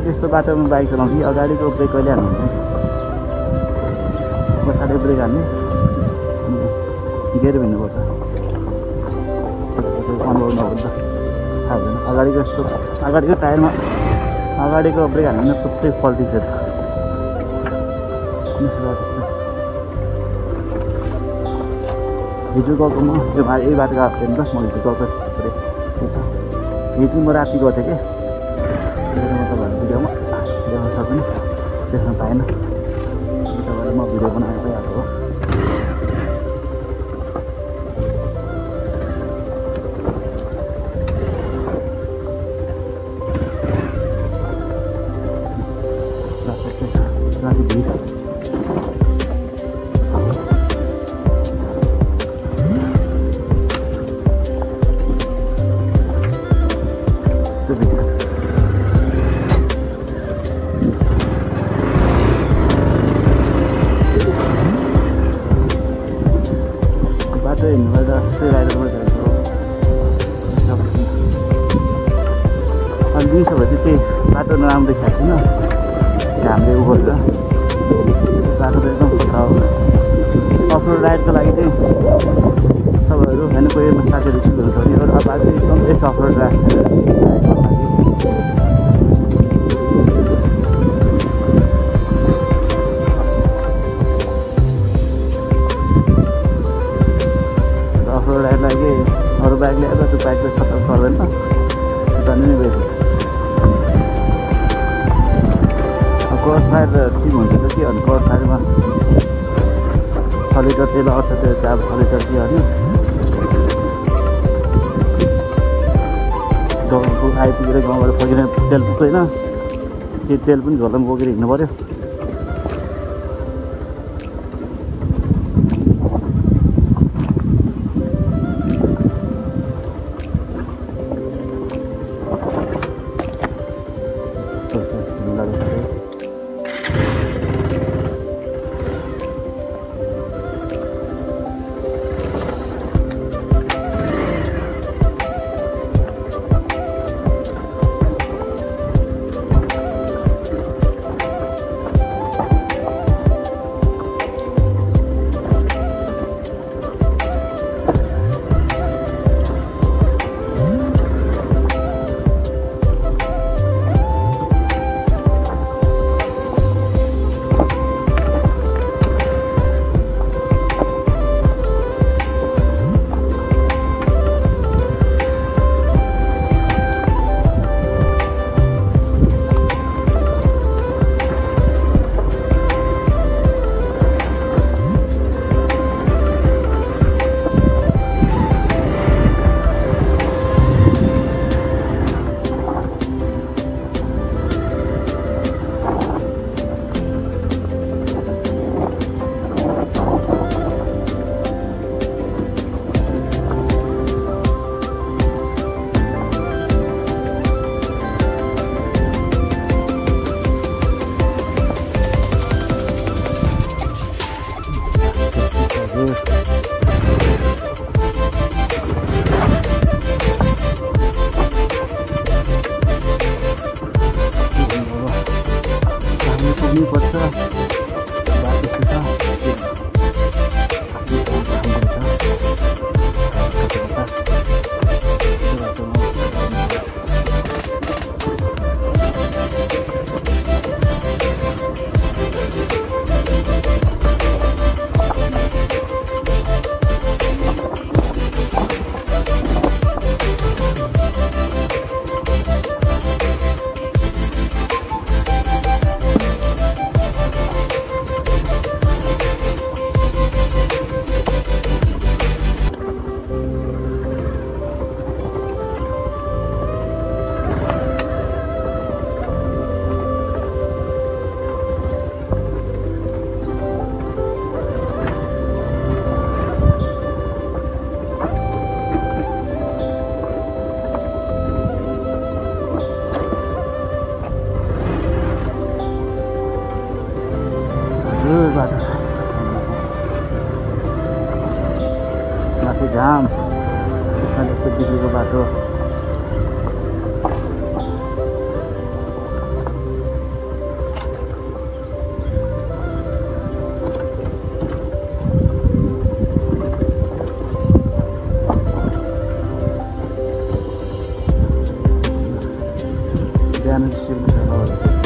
त्यस्तो बाटोमा बाइक चलाउँछ कि अगाडिको ब्रेक कहिले हाल्नुहुन्छ पछाडि ब्रेक हाल्ने गेर भिन्नुपर्छ अनुभव नहुन्छ थाहा हुँदैन अगाडिको टायरमा अगाडिको ब्रेक हाल्ने थुप्रै पल्टिन्छ हिजो गएको म यो यही बाटो गएको थिएँ नि त म हिजो गएको हिजो म राति गएको थिएँ कि म तपाईँहरू भिडियोमा देखाउन सक्दिनँ देख्न पाएन तपाईँलाई म भिडियो बनाएर आएको हो राति भिड अनि दिउँसो भए चाहिँ त्यही बाटो नराम्रो देखाएको छैन घामले उ गरेर बाटो त एकदम खतरा हो अफरोड राइडको लागि चाहिँ तपाईँहरू होइन कोही साथीहरू चाहिँ हुनुहुन्छ भने अब आज एकदम बेस्ट अफरोड राइड अफरोड राइड लागि अरू बाइकले अब त्यो बाइकले खतरा पर्दैन जानु नै बेस्ट क्रस फायर ठिक हुन्छ कि अनि क्रस फायरमा 6 लिटर तेल आउँछ त्यो चाहिँ अब 6 लिटर के अनि गाउँको आइपुगेर गाउँबाट फर्किने तेल पुग्दैन त्यो तेल पनि झोलामा बोकेर हिँड्नु पऱ्यो बिहान सिउँ छ ल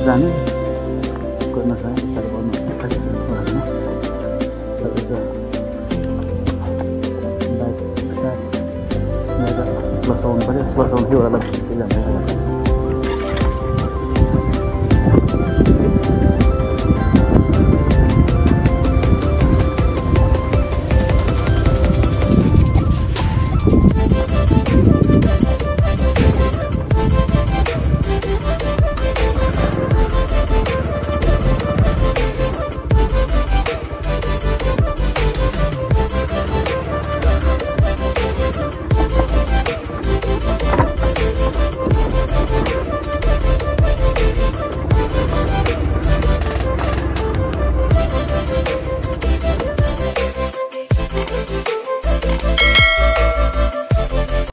जाने कोही नखाए तर गर्नु बसाउनु पऱ्यो बसाउनु थियो होला